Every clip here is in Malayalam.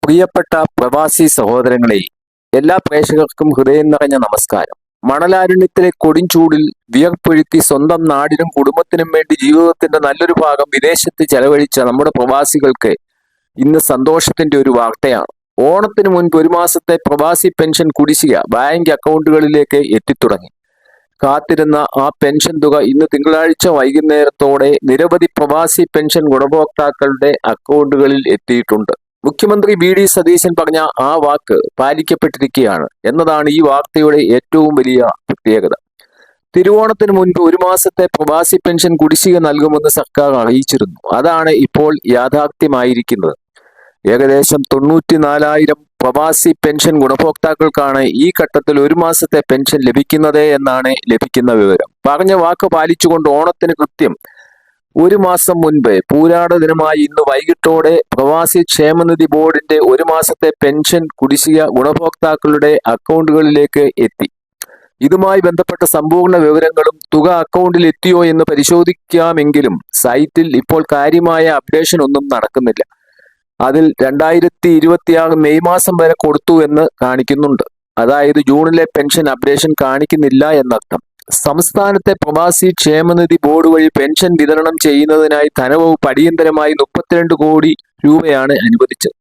പ്രിയപ്പെട്ട പ്രവാസി സഹോദരങ്ങളെ, എല്ലാ പ്രേക്ഷകർക്കും ഹൃദയം നിറഞ്ഞ നമസ്കാരം. മണലാരണ്യത്തിലെ കൊടുംചൂടിൽ വിയർപ്പൊഴുക്കി സ്വന്തം നാടിനും കുടുംബത്തിനും വേണ്ടി ജീവിതത്തിന്റെ നല്ലൊരു ഭാഗം വിദേശത്ത് ചെലവഴിച്ച നമ്മുടെ പ്രവാസികൾക്ക് ഇന്ന് സന്തോഷത്തിന്റെ ഒരു വാർത്തയാണ്. ഓണത്തിന് മുൻപ് ഒരു മാസത്തെ പ്രവാസി പെൻഷൻ കുടിശ്ശിക ബാങ്ക് അക്കൗണ്ടുകളിലേക്ക് എത്തിത്തുടങ്ങി. കാത്തിരുന്ന ആ പെൻഷൻ തുക ഇന്ന് തിങ്കളാഴ്ച വൈകുന്നേരത്തോടെ നിരവധി പ്രവാസി പെൻഷൻ ഗുണഭോക്താക്കളുടെ അക്കൗണ്ടുകളിൽ എത്തിയിട്ടുണ്ട്. മുഖ്യമന്ത്രി വി.ഡി. സതീശൻ പറഞ്ഞ ആ വാക്ക് പാലിക്കപ്പെട്ടിരിക്കുകയാണ് എന്നതാണ് ഈ വാർത്തയുടെ ഏറ്റവും വലിയ പ്രത്യേകത. തിരുവോണത്തിന് മുൻപ് ഒരു മാസത്തെ പ്രവാസി പെൻഷൻ കുടിശ്ശിക നൽകുമെന്ന് സർക്കാർ അറിയിച്ചിരുന്നു. അതാണ് ഇപ്പോൾ യാഥാർത്ഥ്യമായിരിക്കുന്നത്. ഏകദേശം 94,000 പ്രവാസി പെൻഷൻ ഗുണഭോക്താക്കൾക്കാണ് ഈ ഘട്ടത്തിൽ ഒരു മാസത്തെ പെൻഷൻ ലഭിക്കുന്നത് എന്നാണ് ലഭിക്കുന്ന വിവരം. പറഞ്ഞ വാക്ക് പാലിച്ചുകൊണ്ട് ഓണത്തിന് കൃത്യം ഒരു മാസം മുൻപ് പൂരാട ദിനമായി ഇന്ന് വൈകിട്ടോടെ പ്രവാസി ക്ഷേമനിധി ബോർഡിന്റെ ഒരു മാസത്തെ പെൻഷൻ കുടിശ്ശിക ഗുണഭോക്താക്കളുടെ അക്കൗണ്ടുകളിലേക്ക് എത്തി. ഇതുമായി ബന്ധപ്പെട്ട സമ്പൂർണ്ണ വിവരങ്ങളും തുക അക്കൗണ്ടിൽ എത്തിയോ എന്ന് പരിശോധിക്കാമെങ്കിലും സൈറ്റിൽ ഇപ്പോൾ കാര്യമായ അപ്ഡേഷൻ ഒന്നും നടക്കുന്നില്ല. അതിൽ 2026 മെയ് മാസം വരെ കൊടുത്തു എന്ന് കാണിക്കുന്നുണ്ട്. അതായത് ജൂണിലെ പെൻഷൻ അപ്ഡേഷൻ കാണിക്കുന്നില്ല എന്നർത്ഥം. സംസ്ഥാനത്തെ പ്രവാസി ക്ഷേമനിധി ബോർഡ് വഴി പെൻഷൻ വിതരണം ചെയ്യുന്നതിനായി ധനവകുപ്പ് അടിയന്തരമായി 32 കോടി രൂപയാണ് അനുവദിച്ചത്.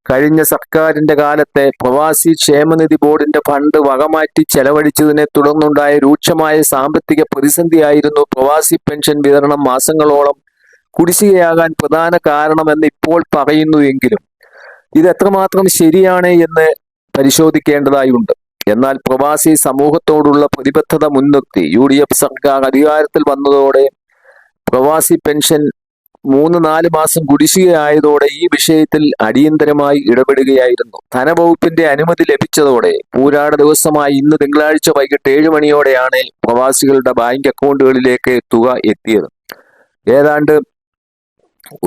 കഴിഞ്ഞ സർക്കാരിന്റെ കാലത്തെ പ്രവാസി ക്ഷേമനിധി ബോർഡിന്റെ ഫണ്ട് വകമാറ്റി ചെലവഴിച്ചതിനെ തുടർന്നുണ്ടായ രൂക്ഷമായ സാമ്പത്തിക പ്രതിസന്ധിയായിരുന്നു പ്രവാസി പെൻഷൻ വിതരണം മാസങ്ങളോളം കുടിശ്ശികയാകാൻ പ്രധാന കാരണമെന്ന് ഇപ്പോൾ പറയുന്നുവെങ്കിലും ഇത് എത്രമാത്രം ശരിയാണ് എന്ന് പരിശോധിക്കേണ്ടതായുണ്ട്. എന്നാൽ പ്രവാസി സമൂഹത്തോടുള്ള പ്രതിബദ്ധത മുൻനിർത്തി UDF സർക്കാർ അധികാരത്തിൽ വന്നതോടെ പ്രവാസി പെൻഷൻ 3-4 മാസം കുടിശ്ശികയായതോടെ ഈ വിഷയത്തിൽ അടിയന്തരമായി ഇടപെടുകയായിരുന്നു. ധനവകുപ്പിന്റെ അനുമതി ലഭിച്ചതോടെ പൂരാട ദിവസമായി ഇന്ന് തിങ്കളാഴ്ച വൈകിട്ട് 7 മണിയോടെയാണ് പ്രവാസികളുടെ ബാങ്ക് അക്കൗണ്ടുകളിലേക്ക് തുക എത്തിയത്. ഏതാണ്ട്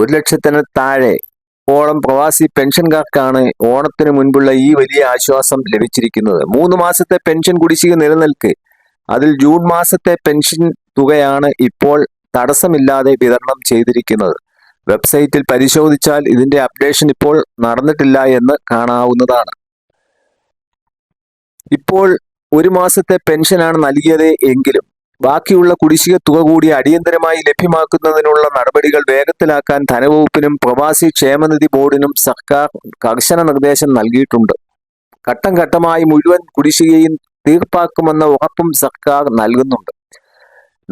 1,00,000-ന് താഴെ ഓളം പ്രവാസി പെൻഷൻകാർക്കാണ് ഓണത്തിന് മുൻപുള്ള ഈ വലിയ ആശ്വാസം ലഭിച്ചിരിക്കുന്നത്. 3 മാസത്തെ പെൻഷൻ കുടിശ്ശിക നിലനിൽക്കെ അതിൽ ജൂൺ മാസത്തെ പെൻഷൻ തുകയാണ് ഇപ്പോൾ തടസ്സമില്ലാതെ വിതരണം ചെയ്തിരിക്കുന്നത്. വെബ്സൈറ്റിൽ പരിശോധിച്ചാൽ ഇതിന്റെ അപ്ഡേഷൻ ഇപ്പോൾ നടന്നിട്ടില്ല എന്ന് കാണാവുന്നതാണ്. ഇപ്പോൾ ഒരു മാസത്തെ പെൻഷനാണ് നൽകിയത് എങ്കിലും ബാക്കിയുള്ള കുടിശ്ശിക തുക കൂടി അടിയന്തരമായി ലഭ്യമാക്കുന്നതിനുള്ള നടപടികൾ വേഗത്തിലാക്കാൻ ധനവകുപ്പിനും പ്രവാസി ക്ഷേമനിധി ബോർഡിനും സർക്കാർ കർശന നിർദ്ദേശം നൽകിയിട്ടുണ്ട്. ഘട്ടം ഘട്ടമായി മുഴുവൻ കുടിശ്ശികയും തീർപ്പാക്കുമെന്ന ഉറപ്പും സർക്കാർ നൽകുന്നുണ്ട്.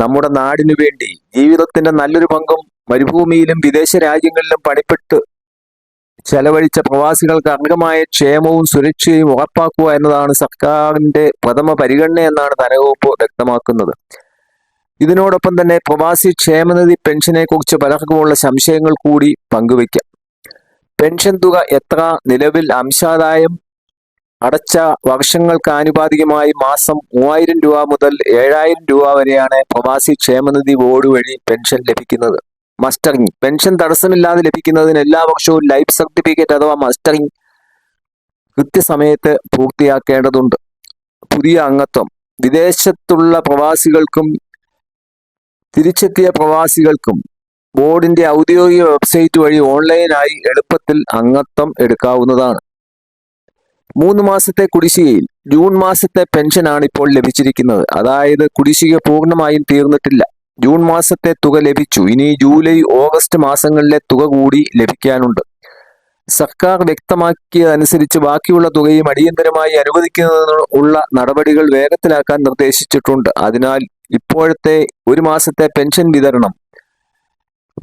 നമ്മുടെ നാടിനു വേണ്ടി ജീവിതത്തിന്റെ നല്ലൊരു പങ്കും മരുഭൂമിയിലും വിദേശ രാജ്യങ്ങളിലും പണിപ്പെട്ട് ചെലവഴിച്ച പ്രവാസികൾക്ക് അർഹമായ ക്ഷേമവും സുരക്ഷയും ഉറപ്പാക്കുക എന്നതാണ് സർക്കാരിന്റെ പ്രഥമ പരിഗണന എന്നാണ് ധനവകുപ്പ് വ്യക്തമാക്കുന്നത്. ഇതിനോടൊപ്പം തന്നെ പ്രവാസി ക്ഷേമനിധി പെൻഷനെ കുറിച്ച് പലർക്കുമുള്ള സംശയങ്ങൾ കൂടി പങ്കുവയ്ക്കാം. പെൻഷൻ തുക എത്ര? നിലവിൽ അംശാദായം അടച്ച വർഷങ്ങൾക്ക് ആനുപാതികമായി മാസം 3,000 രൂപ മുതൽ 7,000 രൂപ വരെയാണ് പ്രവാസി ക്ഷേമനിധി ബോർഡ് വഴി പെൻഷൻ ലഭിക്കുന്നത്. മസ്റ്ററിംഗ് പെൻഷൻ തടസ്സമില്ലാതെ ലഭിക്കുന്നതിന് എല്ലാ വർഷവും ലൈഫ് സർട്ടിഫിക്കറ്റ് അഥവാ മസ്റ്ററിംഗ് കൃത്യസമയത്ത് പൂർത്തിയാക്കേണ്ടതുണ്ട്. പുതിയ അംഗത്വം വിദേശത്തുള്ള പ്രവാസികൾക്കും തിരിച്ചെത്തിയ പ്രവാസികൾക്കും ബോർഡിന്റെ ഔദ്യോഗിക വെബ്സൈറ്റ് വഴി ഓൺലൈനായി എളുപ്പത്തിൽ അംഗത്വം എടുക്കാവുന്നതാണ്. 3 മാസത്തെ കുടിശ്ശികയിൽ ജൂൺ മാസത്തെ പെൻഷനാണ് ഇപ്പോൾ ലഭിച്ചിരിക്കുന്നത്. അതായത് കുടിശ്ശിക പൂർണ്ണമായും തീർന്നിട്ടില്ല. ജൂൺ മാസത്തെ തുക ലഭിച്ചു. ഇനി ജൂലൈ, ഓഗസ്റ്റ് മാസങ്ങളിലെ തുക കൂടി ലഭിക്കാനുണ്ട്. സർക്കാർ വ്യക്തമാക്കിയതനുസരിച്ച് ബാക്കിയുള്ള തുകയും അടിയന്തരമായി അനുവദിക്കുന്നതിനുള്ള നടപടികൾ വേഗത്തിലാക്കാൻ നിർദ്ദേശിച്ചിട്ടുണ്ട്. അതിനാൽ ഇപ്പോഴത്തെ ഒരു മാസത്തെ പെൻഷൻ വിതരണം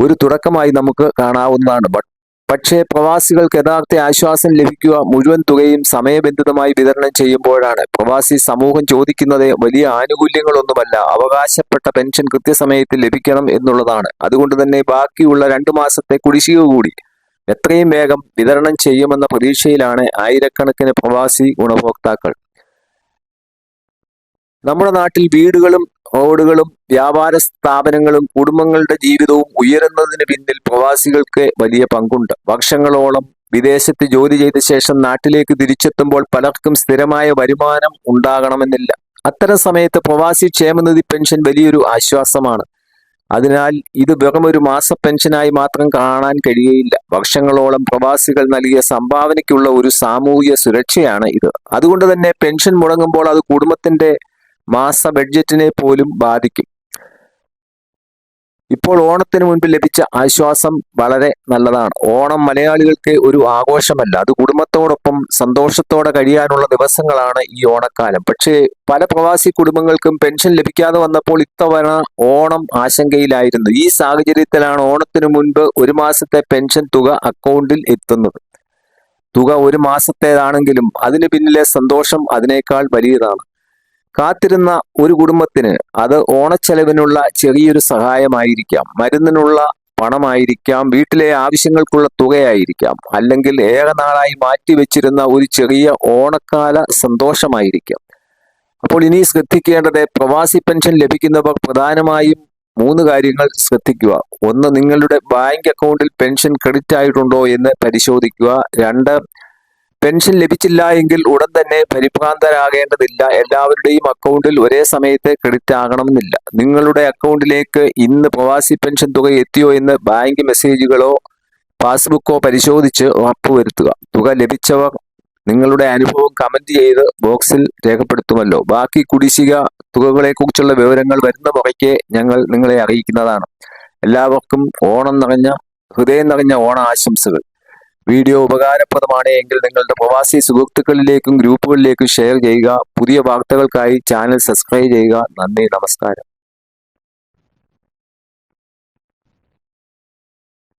ഒരു തുടക്കമായി നമുക്ക് കാണാവുന്നതാണ്. പക്ഷേ പ്രവാസികൾക്ക് യഥാർത്ഥ ആശ്വാസം ലഭിക്കുക മുഴുവൻ തുകയും സമയബന്ധിതമായി വിതരണം ചെയ്യുമ്പോഴാണ്. പ്രവാസി സമൂഹം ചോദിക്കുന്നത് വലിയ ആനുകൂല്യങ്ങളൊന്നുമല്ല, അവകാശപ്പെട്ട പെൻഷൻ കൃത്യസമയത്ത് ലഭിക്കണം എന്നുള്ളതാണ്. അതുകൊണ്ട് തന്നെ ബാക്കിയുള്ള 2 മാസത്തെ കുടിശ്ശിക കൂടി എത്രയും വേഗം വിതരണം ചെയ്യുമെന്ന പ്രതീക്ഷയിലാണ് ആയിരക്കണക്കിന് പ്രവാസി ഗുണഭോക്താക്കൾ. നമ്മുടെ നാട്ടിൽ വീടുകളും റോഡുകളും വ്യാപാര സ്ഥാപനങ്ങളും കുടുംബങ്ങളുടെ ജീവിതവും ഉയരുന്നതിന് പിന്നിൽ പ്രവാസികൾക്ക് വലിയ പങ്കുണ്ട്. വർഷങ്ങളോളം വിദേശത്ത് ജോലി ചെയ്ത ശേഷം നാട്ടിലേക്ക് തിരിച്ചെത്തുമ്പോൾ പലർക്കും സ്ഥിരമായ വരുമാനം ഉണ്ടാകണമെന്നില്ല. അത്തരം സമയത്ത് പ്രവാസി ക്ഷേമനിധി പെൻഷൻ വലിയൊരു ആശ്വാസമാണ്. അതിനാൽ ഇത് വെറും ഒരു മാസ പെൻഷനായി മാത്രം കാണാൻ കഴിയുകയില്ല. വർഷങ്ങളോളം പ്രവാസികൾ നൽകിയ സംഭാവനയ്ക്കുള്ള ഒരു സാമൂഹിക സുരക്ഷയാണ് ഇത്. അതുകൊണ്ട് തന്നെ പെൻഷൻ മുടങ്ങുമ്പോൾ അത് കുടുംബത്തിന്റെ മാസ ബഡ്ജറ്റിനെ പോലും ബാധിക്കും. ഇപ്പോൾ ഓണത്തിന് മുൻപ് ലഭിച്ച ആശ്വാസം വളരെ നല്ലതാണ്. ഓണം മലയാളികൾക്ക് ഒരു ആഘോഷമല്ല, അത് കുടുംബത്തോടൊപ്പം സന്തോഷത്തോടെ കഴിയാനുള്ള ദിവസങ്ങളാണ് ഈ ഓണക്കാലം. പക്ഷേ പല പ്രവാസി കുടുംബങ്ങൾക്കും പെൻഷൻ ലഭിക്കാതെ വന്നപ്പോൾ ഇത്തവണ ഓണം ആശങ്കയിലായിരുന്നു. ഈ സാഹചര്യത്തിലാണ് ഓണത്തിന് മുൻപ് ഒരു മാസത്തെ പെൻഷൻ തുക അക്കൗണ്ടിൽ എത്തുന്നത്. തുക ഒരു മാസത്തേതാണെങ്കിലും അതിന് പിന്നിലെ സന്തോഷം അതിനേക്കാൾ വലിയതാണ്. കാത്തിരുന്ന ഒരു കുടുംബത്തിന് അത് ഓണച്ചെലവിനുള്ള ചെറിയൊരു സഹായമായിരിക്കാം, മരുന്നിനുള്ള പണമായിരിക്കാം, വീട്ടിലെ ആവശ്യങ്ങൾക്കുള്ള തുകയായിരിക്കാം, അല്ലെങ്കിൽ ഏറെ നാളായി മാറ്റിവെച്ചിരുന്ന ഒരു ചെറിയ ഓണക്കാല സന്തോഷമായിരിക്കാം. അപ്പോൾ ഇനി ശ്രദ്ധിക്കേണ്ടത്, പ്രവാസി പെൻഷൻ ലഭിക്കുന്നവർ പ്രധാനമായും 3 കാര്യങ്ങൾ ശ്രദ്ധിക്കുക. 1, നിങ്ങളുടെ ബാങ്ക് അക്കൗണ്ടിൽ പെൻഷൻ ക്രെഡിറ്റ് ആയിട്ടുണ്ടോ എന്ന് പരിശോധിക്കുക. 2, പെൻഷൻ ലഭിച്ചില്ല എങ്കിൽ ഉടൻ തന്നെ പരിഭ്രാന്തരാകേണ്ടതില്ല. എല്ലാവരുടെയും അക്കൗണ്ടിൽ ഒരേ സമയത്ത് ക്രെഡിറ്റ് ആകണമെന്നില്ല. നിങ്ങളുടെ അക്കൗണ്ടിലേക്ക് ഇന്ന് പ്രവാസി പെൻഷൻ തുക എത്തിയോ എന്ന് ബാങ്ക് മെസ്സേജുകളോ പാസ്ബുക്കോ പരിശോധിച്ച് ഉറപ്പുവരുത്തുക. തുക ലഭിച്ചവർ നിങ്ങളുടെ അനുഭവം കമന്റ് ചെയ്ത് ബോക്സിൽ രേഖപ്പെടുത്തുമല്ലോ. ബാക്കി കുടിശ്ശിക തുകകളെക്കുറിച്ചുള്ള വിവരങ്ങൾ വരുന്ന മുറയ്ക്ക് ഞങ്ങൾ നിങ്ങളെ അറിയിക്കുന്നതാണ്. എല്ലാവർക്കും ഹൃദയം നിറഞ്ഞ ഓണ ആശംസകൾ. വീഡിയോ ഉപകാരപ്രദമാണ് എങ്കിൽ നിങ്ങളുടെ പ്രവാസി സുഹൃത്തുക്കളിലേക്കും ഗ്രൂപ്പുകളിലേക്കും ഷെയർ ചെയ്യുക. പുതിയ വാർത്തകൾക്കായി ചാനൽ സബ്സ്ക്രൈബ് ചെയ്യുക. നന്ദി, നമസ്കാരം.